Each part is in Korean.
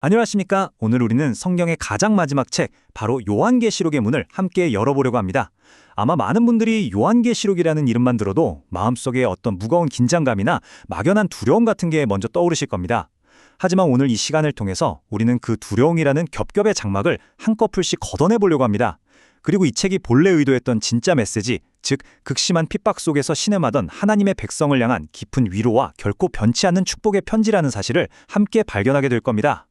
안녕하십니까? 오늘 우리는 성경의 가장 마지막 책, 바로 요한계시록의 문을 함께 열어보려고 합니다. 아마 많은 분들이 요한계시록이라는 이름만 들어도 마음속에 어떤 무거운 긴장감이나 막연한 두려움 같은 게 먼저 떠오르실 겁니다. 하지만 오늘 이 시간을 통해서 우리는 그 두려움이라는 겹겹의 장막을 한꺼풀씩 걷어내보려고 합니다. 그리고 이 책이 본래 의도했던 진짜 메시지, 즉 극심한 핍박 속에서 신음하던 하나님의 백성을 향한 깊은 위로와 결코 변치 않는 축복의 편지라는 사실을 함께 발견하게 될 겁니다.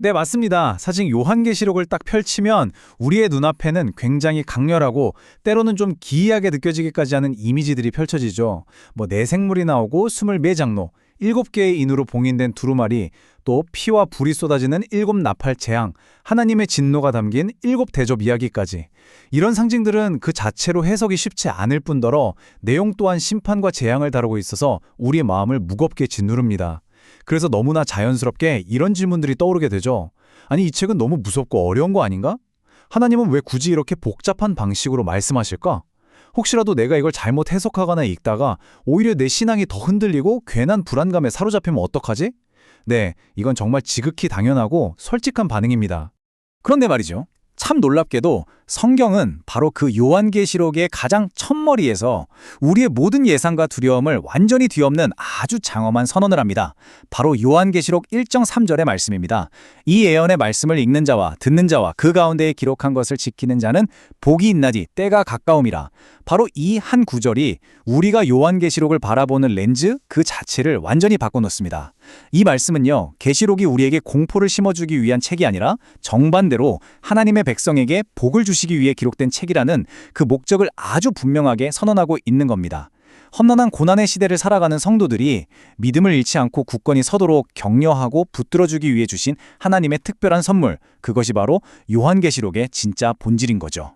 네, 맞습니다. 사실 요한계시록을 딱 펼치면 우리의 눈앞에는 굉장히 강렬하고 때로는 좀 기이하게 느껴지기까지 하는 이미지들이 펼쳐지죠. 내생물이 나오고 24장로, 7개의 인으로 봉인된 두루마리, 또 피와 불이 쏟아지는 7나팔 재앙, 하나님의 진노가 담긴 7대접 이야기까지. 이런 상징들은 그 자체로 해석이 쉽지 않을 뿐더러 내용 또한 심판과 재앙을 다루고 있어서 우리의 마음을 무겁게 짓누릅니다. 그래서 너무나 자연스럽게 이런 질문들이 떠오르게 되죠. 아니, 이 책은 너무 무섭고 어려운 거 아닌가? 하나님은 왜 굳이 이렇게 복잡한 방식으로 말씀하실까? 혹시라도 내가 이걸 잘못 해석하거나 읽다가 오히려 내 신앙이 더 흔들리고 괜한 불안감에 사로잡히면 어떡하지? 네, 이건 정말 지극히 당연하고 솔직한 반응입니다. 그런데 말이죠. 참 놀랍게도 성경은 바로 그 요한계시록의 가장 첫머리에서 우리의 모든 예상과 두려움을 완전히 뒤엎는 아주 장엄한 선언을 합니다. 바로 요한계시록 1장 3절의 말씀입니다. 이 예언의 말씀을 읽는 자와 듣는 자와 그 가운데에 기록한 것을 지키는 자는 복이 있나니 때가 가까움이라. 바로 이 한 구절이 우리가 요한계시록을 바라보는 렌즈 그 자체를 완전히 바꿔놓습니다. 이 말씀은요, 계시록이 우리에게 공포를 심어주기 위한 책이 아니라 정반대로 하나님의 백성에게 복을 주시기 위해 기록된 책이라는 그 목적을 아주 분명하게 선언하고 있는 겁니다. 험난한 고난의 시대를 살아가는 성도들이 믿음을 잃지 않고 굳건히 서도록 격려하고 붙들어주기 위해 주신 하나님의 특별한 선물, 그것이 바로 요한계시록의 진짜 본질인 거죠.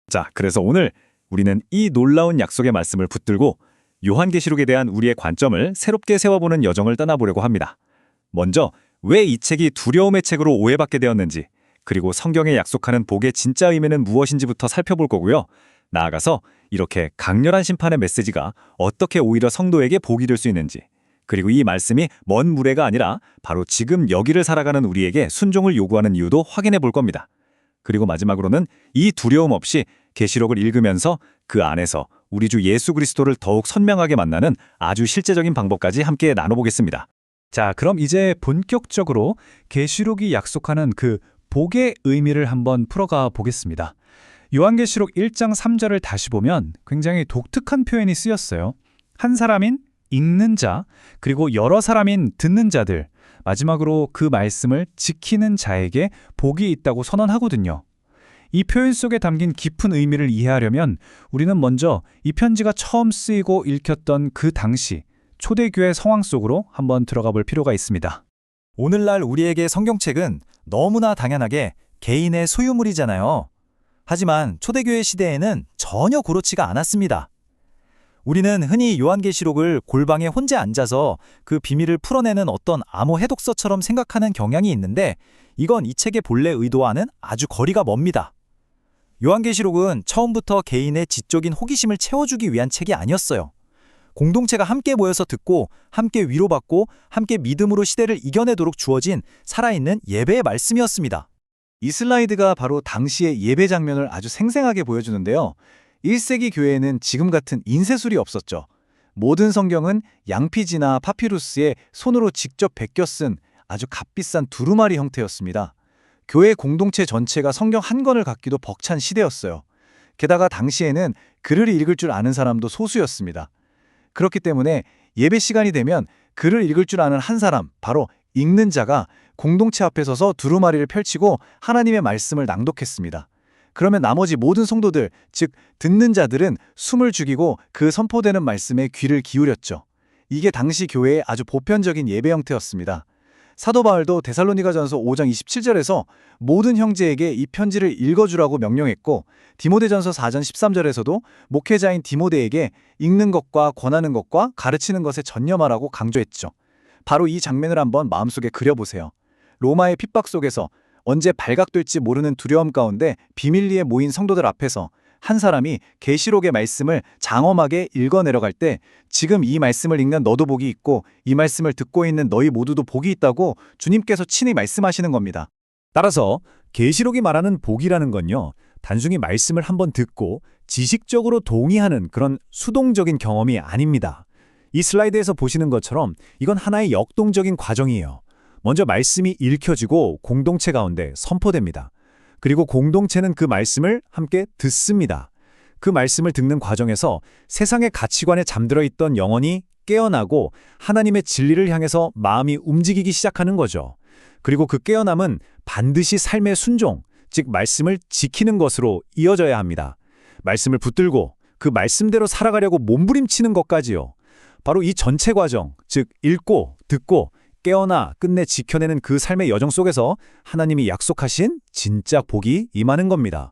자, 그래서 오늘 우리는 이 놀라운 약속의 말씀을 붙들고 요한계시록에 대한 우리의 관점을 새롭게 세워보는 여정을 떠나보려고 합니다. 먼저 왜 이 책이 두려움의 책으로 오해받게 되었는지, 그리고 성경에 약속하는 복의 진짜 의미는 무엇인지부터 살펴볼 거고요. 나아가서 이렇게 강렬한 심판의 메시지가 어떻게 오히려 성도에게 복이 될 수 있는지, 그리고 이 말씀이 먼 무례가 아니라 바로 지금 여기를 살아가는 우리에게 순종을 요구하는 이유도 확인해 볼 겁니다. 그리고 마지막으로는 이 두려움 없이 계시록을 읽으면서 그 안에서 우리 주 예수 그리스도를 더욱 선명하게 만나는 아주 실제적인 방법까지 함께 나눠보겠습니다. 자, 그럼 이제 본격적으로 계시록이 약속하는 그 복의 의미를 한번 풀어가 보겠습니다. 요한계시록 1장 3절을 다시 보면 굉장히 독특한 표현이 쓰였어요. 한 사람인 읽는 자, 그리고 여러 사람인 듣는 자들, 마지막으로 그 말씀을 지키는 자에게 복이 있다고 선언하거든요. 이 표현 속에 담긴 깊은 의미를 이해하려면 우리는 먼저 이 편지가 처음 쓰이고 읽혔던 그 당시 초대교회 상황 속으로 한번 들어가 볼 필요가 있습니다. 오늘날 우리에게 성경책은 너무나 당연하게 개인의 소유물이잖아요. 하지만 초대교회 시대에는 전혀 그렇지가 않았습니다. 우리는 흔히 요한계시록을 골방에 혼자 앉아서 그 비밀을 풀어내는 어떤 암호 해독서처럼 생각하는 경향이 있는데, 이건 이 책의 본래 의도와는 아주 거리가 멉니다. 요한계시록은 처음부터 개인의 지적인 호기심을 채워주기 위한 책이 아니었어요. 공동체가 함께 모여서 듣고 함께 위로받고 함께 믿음으로 시대를 이겨내도록 주어진 살아있는 예배의 말씀이었습니다. 이 슬라이드가 바로 당시의 예배 장면을 아주 생생하게 보여주는데요. 1세기 교회에는 지금 같은 인쇄술이 없었죠. 모든 성경은 양피지나 파피루스에 손으로 직접 베껴 쓴 아주 값비싼 두루마리 형태였습니다. 교회 공동체 전체가 성경 한 권을 갖기도 벅찬 시대였어요. 게다가 당시에는 글을 읽을 줄 아는 사람도 소수였습니다. 그렇기 때문에 예배 시간이 되면 글을 읽을 줄 아는 한 사람, 바로 읽는 자가 공동체 앞에 서서 두루마리를 펼치고 하나님의 말씀을 낭독했습니다. 그러면 나머지 모든 성도들, 즉 듣는 자들은 숨을 죽이고 그 선포되는 말씀에 귀를 기울였죠. 이게 당시 교회의 아주 보편적인 예배 형태였습니다. 사도 바울도 데살로니가전서 5장 27절에서 모든 형제에게 이 편지를 읽어주라고 명령했고, 디모데전서 4장 13절에서도 목회자인 디모데에게 읽는 것과 권하는 것과 가르치는 것에 전념하라고 강조했죠. 바로 이 장면을 한번 마음속에 그려보세요. 로마의 핍박 속에서 언제 발각될지 모르는 두려움 가운데 비밀리에 모인 성도들 앞에서 한 사람이 계시록의 말씀을 장엄하게 읽어 내려갈 때 지금 이 말씀을 읽는 너도 복이 있고 이 말씀을 듣고 있는 너희 모두도 복이 있다고 주님께서 친히 말씀하시는 겁니다. 따라서 계시록이 말하는 복이라는 건요, 단순히 말씀을 한번 듣고 지식적으로 동의하는 그런 수동적인 경험이 아닙니다. 이 슬라이드에서 보시는 것처럼 이건 하나의 역동적인 과정이에요. 먼저 말씀이 읽혀지고 공동체 가운데 선포됩니다. 그리고 공동체는 그 말씀을 함께 듣습니다. 그 말씀을 듣는 과정에서 세상의 가치관에 잠들어 있던 영혼이 깨어나고 하나님의 진리를 향해서 마음이 움직이기 시작하는 거죠. 그리고 그 깨어남은 반드시 삶의 순종, 즉 말씀을 지키는 것으로 이어져야 합니다. 말씀을 붙들고 그 말씀대로 살아가려고 몸부림치는 것까지요. 바로 이 전체 과정, 즉 읽고 듣고 깨어나 끝내 지켜내는 그 삶의 여정 속에서 하나님이 약속하신 진짜 복이 임하는 겁니다.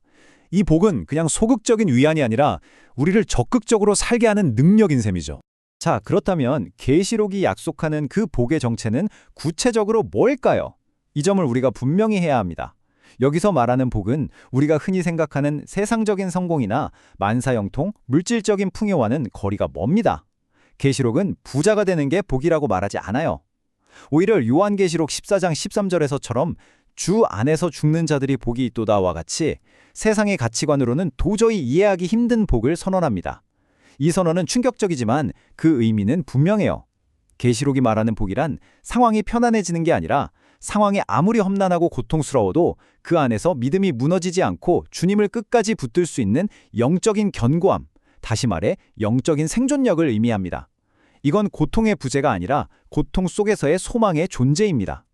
이 복은 그냥 소극적인 위안이 아니라 우리를 적극적으로 살게 하는 능력인 셈이죠. 자, 그렇다면 계시록이 약속하는 그 복의 정체는 구체적으로 뭘까요? 이 점을 우리가 분명히 해야 합니다. 여기서 말하는 복은 우리가 흔히 생각하는 세상적인 성공이나 만사형통, 물질적인 풍요와는 거리가 멉니다. 계시록은 부자가 되는 게 복이라고 말하지 않아요. 오히려 요한계시록 14장 13절에서처럼 주 안에서 죽는 자들이 복이 있도다와 같이 세상의 가치관으로는 도저히 이해하기 힘든 복을 선언합니다. 이 선언은 충격적이지만 그 의미는 분명해요. 계시록이 말하는 복이란 상황이 편안해지는 게 아니라 상황이 아무리 험난하고 고통스러워도 그 안에서 믿음이 무너지지 않고 주님을 끝까지 붙들 수 있는 영적인 견고함, 다시 말해 영적인 생존력을 의미합니다. 이건 고통의 부재가 아니라 고통 속에서의 소망의 존재입니다.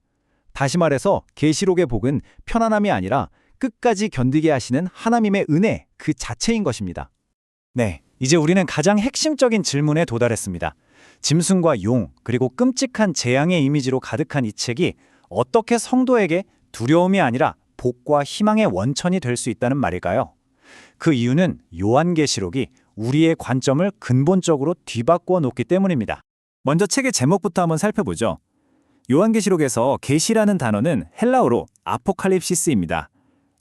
다시 말해서 계시록의 복은 편안함이 아니라 끝까지 견디게 하시는 하나님의 은혜 그 자체인 것입니다. 네, 이제 우리는 가장 핵심적인 질문에 도달했습니다. 짐승과 용, 그리고 끔찍한 재앙의 이미지로 가득한 이 책이 어떻게 성도에게 두려움이 아니라 복과 희망의 원천이 될 수 있다는 말일까요? 그 이유는 요한계시록이 우리의 관점을 근본적으로 뒤바꾸어 놓기 때문입니다. 먼저 책의 제목부터 한번 살펴보죠. 요한계시록에서 계시라는 단어는 헬라어로 아포칼립시스입니다.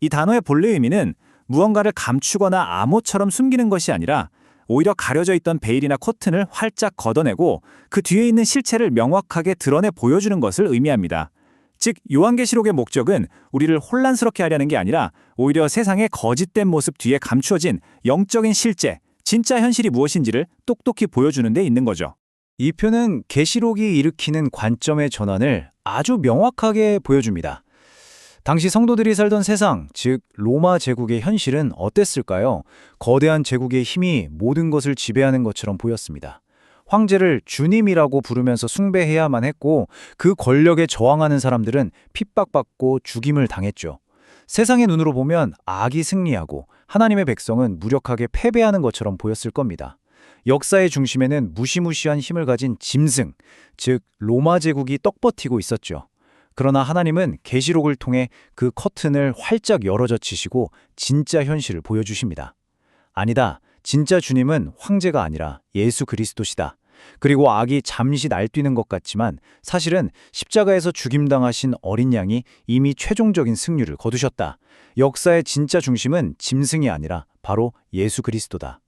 이 단어의 본래 의미는 무언가를 감추거나 암호처럼 숨기는 것이 아니라 오히려 가려져 있던 베일이나 커튼을 활짝 걷어내고 그 뒤에 있는 실체를 명확하게 드러내 보여주는 것을 의미합니다. 즉 요한계시록의 목적은 우리를 혼란스럽게 하려는 게 아니라 오히려 세상의 거짓된 모습 뒤에 감추어진 영적인 실제, 진짜 현실이 무엇인지를 똑똑히 보여주는 데 있는 거죠. 이 표는 계시록이 일으키는 관점의 전환을 아주 명확하게 보여줍니다. 당시 성도들이 살던 세상, 즉 로마 제국의 현실은 어땠을까요? 거대한 제국의 힘이 모든 것을 지배하는 것처럼 보였습니다. 황제를 주님이라고 부르면서 숭배해야만 했고 그 권력에 저항하는 사람들은 핍박받고 죽임을 당했죠. 세상의 눈으로 보면 악이 승리하고 하나님의 백성은 무력하게 패배하는 것처럼 보였을 겁니다. 역사의 중심에는 무시무시한 힘을 가진 짐승, 즉 로마 제국이 떡버티고 있었죠. 그러나 하나님은 계시록을 통해 그 커튼을 활짝 열어젖히시고 진짜 현실을 보여주십니다. 아니다, 진짜 주님은 황제가 아니라 예수 그리스도시다. 그리고 악이 잠시 날뛰는 것 같지만 사실은 십자가에서 죽임당하신 어린 양이 이미 최종적인 승리를 거두셨다. 역사의 진짜 중심은 짐승이 아니라 바로 예수 그리스도다.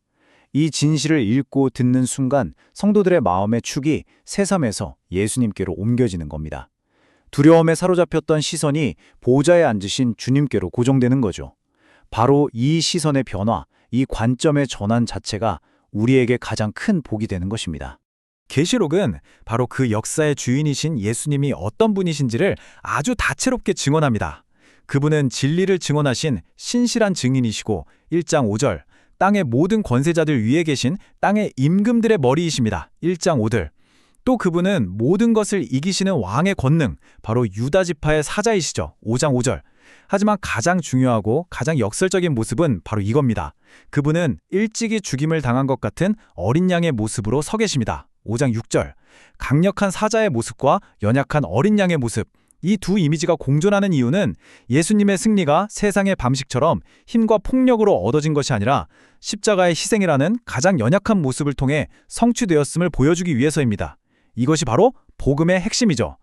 이 진실을 읽고 듣는 순간 성도들의 마음의 축이 새삼에서 예수님께로 옮겨지는 겁니다. 두려움에 사로잡혔던 시선이 보좌에 앉으신 주님께로 고정되는 거죠. 바로 이 시선의 변화, 이 관점의 전환 자체가 우리에게 가장 큰 복이 되는 것입니다. 계시록은 바로 그 역사의 주인이신 예수님이 어떤 분이신지를 아주 다채롭게 증언합니다. 그분은 진리를 증언하신 신실한 증인이시고 1장 5절, 땅의 모든 권세자들 위에 계신 땅의 임금들의 머리이십니다. 1장 5절. 또 그분은 모든 것을 이기시는 왕의 권능, 바로 유다 지파의 사자이시죠. 5장 5절. 하지만 가장 중요하고 가장 역설적인 모습은 바로 이겁니다. 그분은 일찍이 죽임을 당한 것 같은 어린 양의 모습으로 서 계십니다. 5장 6절. 강력한 사자의 모습과 연약한 어린 양의 모습, 이 두 이미지가 공존하는 이유는 예수님의 승리가 세상의 방식처럼 힘과 폭력으로 얻어진 것이 아니라 십자가의 희생이라는 가장 연약한 모습을 통해 성취되었음을 보여주기 위해서입니다. 이것이 바로 복음의 핵심이죠.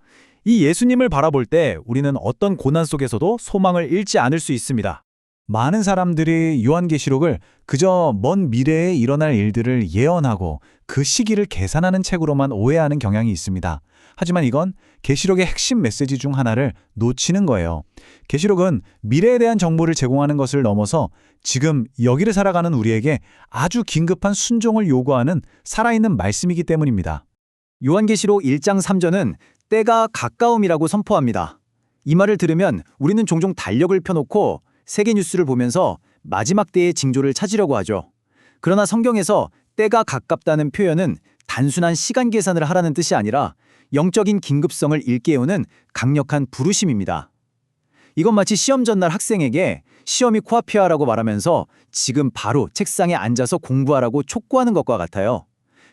이 예수님을 바라볼 때 우리는 어떤 고난 속에서도 소망을 잃지 않을 수 있습니다. 많은 사람들이 요한계시록을 그저 먼 미래에 일어날 일들을 예언하고 그 시기를 계산하는 책으로만 오해하는 경향이 있습니다. 하지만 이건 계시록의 핵심 메시지 중 하나를 놓치는 거예요. 계시록은 미래에 대한 정보를 제공하는 것을 넘어서 지금 여기를 살아가는 우리에게 아주 긴급한 순종을 요구하는 살아있는 말씀이기 때문입니다. 요한계시록 1장 3절은 때가 가까움이라고 선포합니다. 이 말을 들으면 우리는 종종 달력을 펴놓고 세계 뉴스를 보면서 마지막 때의 징조를 찾으려고 하죠. 그러나 성경에서 때가 가깝다는 표현은 단순한 시간 계산을 하라는 뜻이 아니라 영적인 긴급성을 일깨우는 강력한 부르심입니다. 이건 마치 시험 전날 학생에게 시험이 코앞이야라고 말하면서 지금 바로 책상에 앉아서 공부하라고 촉구하는 것과 같아요.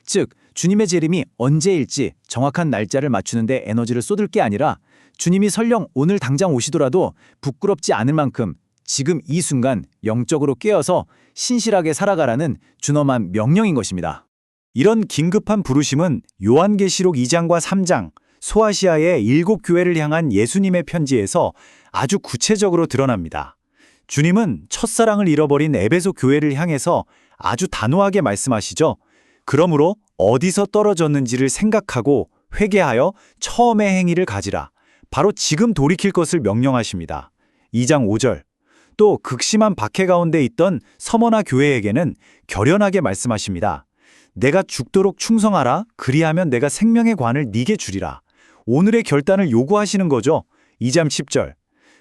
즉, 주님의 재림이 언제일지 정확한 날짜를 맞추는데 에너지를 쏟을 게 아니라 주님이 설령 오늘 당장 오시더라도 부끄럽지 않을 만큼 지금 이 순간 영적으로 깨어서 신실하게 살아가라는 준엄한 명령인 것입니다. 이런 긴급한 부르심은 요한계시록 2장과 3장, 소아시아의 7 교회를 향한 예수님의 편지에서 아주 구체적으로 드러납니다. 주님은 첫사랑을 잃어버린 에베소 교회를 향해서 아주 단호하게 말씀하시죠. 그러므로 어디서 떨어졌는지를 생각하고 회개하여 처음의 행위를 가지라. 바로 지금 돌이킬 것을 명령하십니다. 2장 5절. 또 극심한 박해 가운데 있던 서머나 교회에게는 결연하게 말씀하십니다. 내가 죽도록 충성하라. 그리하면 내가 생명의 관을 네게 주리라. 오늘의 결단을 요구하시는 거죠. 2장 10절.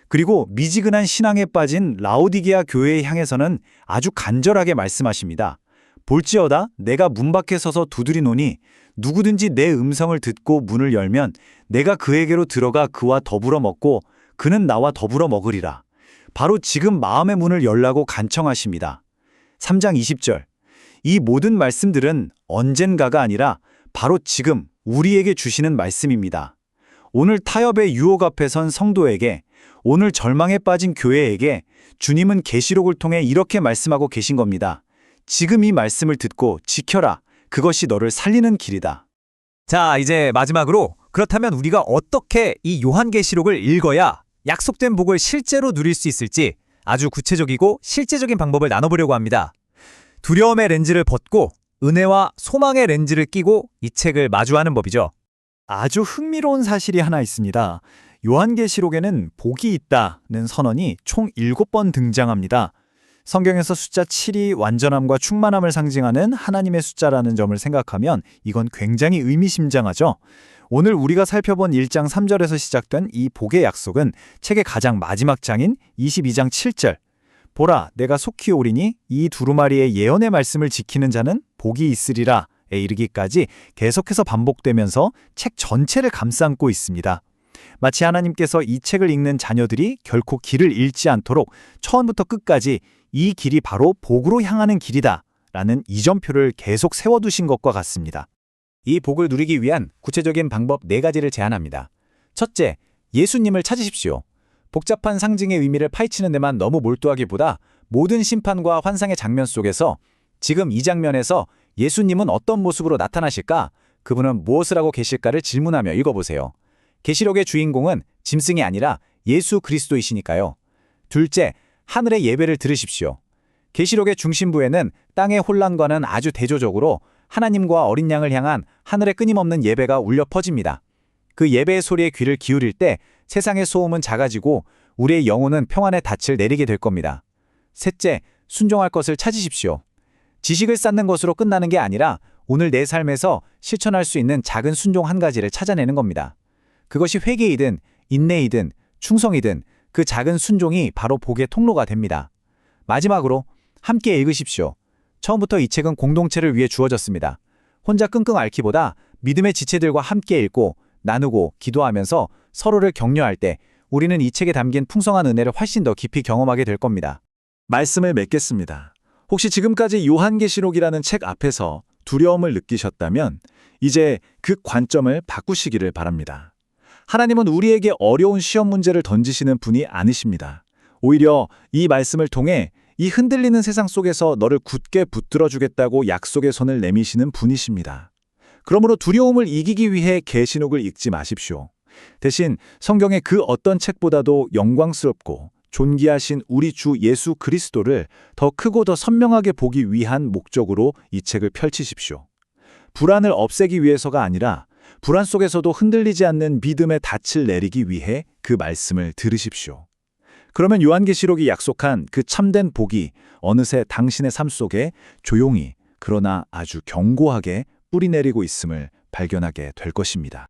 그리고 미지근한 신앙에 빠진 라오디게아 교회에 향해서는 아주 간절하게 말씀하십니다. 볼지어다 내가 문 밖에 서서 두드리노니 누구든지 내 음성을 듣고 문을 열면 내가 그에게로 들어가 그와 더불어 먹고 그는 나와 더불어 먹으리라. 바로 지금 마음의 문을 열라고 간청하십니다. 3장 20절. 이 모든 말씀들은 언젠가가 아니라 바로 지금 우리에게 주시는 말씀입니다. 오늘 타협의 유혹 앞에 선 성도에게, 오늘 절망에 빠진 교회에게 주님은 계시록을 통해 이렇게 말씀하고 계신 겁니다. 지금 이 말씀을 듣고 지켜라. 그것이 너를 살리는 길이다. 자, 이제 마지막으로 그렇다면 우리가 어떻게 이 요한계시록을 읽어야 약속된 복을 실제로 누릴 수 있을지 아주 구체적이고 실제적인 방법을 나눠보려고 합니다. 두려움의 렌즈를 벗고 은혜와 소망의 렌즈를 끼고 이 책을 마주하는 법이죠. 아주 흥미로운 사실이 하나 있습니다. 요한계시록에는 복이 있다는 선언이 총 7번 등장합니다. 성경에서 숫자 7이 완전함과 충만함을 상징하는 하나님의 숫자라는 점을 생각하면 이건 굉장히 의미심장하죠. 오늘 우리가 살펴본 1장 3절에서 시작된 이 복의 약속은 책의 가장 마지막 장인 22장 7절. 보라, 내가 속히 오리니 이 두루마리의 예언의 말씀을 지키는 자는 복이 있으리라에 이르기까지 계속해서 반복되면서 책 전체를 감싸안고 있습니다. 마치 하나님께서 이 책을 읽는 자녀들이 결코 길을 잃지 않도록 처음부터 끝까지 이 길이 바로 복으로 향하는 길이다 라는 이점표를 계속 세워두신 것과 같습니다. 이 복을 누리기 위한 구체적인 방법 4가지를 제안합니다. 첫째, 예수님을 찾으십시오. 복잡한 상징의 의미를 파헤치는 데만 너무 몰두하기보다 모든 심판과 환상의 장면 속에서 지금 이 장면에서 예수님은 어떤 모습으로 나타나실까? 그분은 무엇을 하고 계실까를 질문하며 읽어보세요. 계시록의 주인공은 짐승이 아니라 예수 그리스도이시니까요. 둘째, 하늘의 예배를 들으십시오. 계시록의 중심부에는 땅의 혼란과는 아주 대조적으로 하나님과 어린 양을 향한 하늘의 끊임없는 예배가 울려 퍼집니다. 그 예배의 소리에 귀를 기울일 때 세상의 소음은 작아지고 우리의 영혼은 평안의 닻을 내리게 될 겁니다. 셋째, 순종할 것을 찾으십시오. 지식을 쌓는 것으로 끝나는 게 아니라 오늘 내 삶에서 실천할 수 있는 작은 순종 한 가지를 찾아내는 겁니다. 그것이 회개이든 인내이든 충성이든 그 작은 순종이 바로 복의 통로가 됩니다. 마지막으로 함께 읽으십시오. 처음부터 이 책은 공동체를 위해 주어졌습니다. 혼자 끙끙 앓기보다 믿음의 지체들과 함께 읽고 나누고 기도하면서 서로를 격려할 때 우리는 이 책에 담긴 풍성한 은혜를 훨씬 더 깊이 경험하게 될 겁니다. 말씀을 맺겠습니다. 혹시 지금까지 요한계시록이라는 책 앞에서 두려움을 느끼셨다면 이제 그 관점을 바꾸시기를 바랍니다. 하나님은 우리에게 어려운 시험 문제를 던지시는 분이 아니십니다. 오히려 이 말씀을 통해 이 흔들리는 세상 속에서 너를 굳게 붙들어 주겠다고 약속의 손을 내미시는 분이십니다. 그러므로 두려움을 이기기 위해 계시록을 읽지 마십시오. 대신 성경의 그 어떤 책보다도 영광스럽고 존귀하신 우리 주 예수 그리스도를 더 크고 더 선명하게 보기 위한 목적으로 이 책을 펼치십시오. 불안을 없애기 위해서가 아니라 불안 속에서도 흔들리지 않는 믿음의 닻을 내리기 위해 그 말씀을 들으십시오. 그러면 요한계시록이 약속한 그 참된 복이 어느새 당신의 삶 속에 조용히 그러나 아주 견고하게 뿌리 내리고 있음을 발견하게 될 것입니다.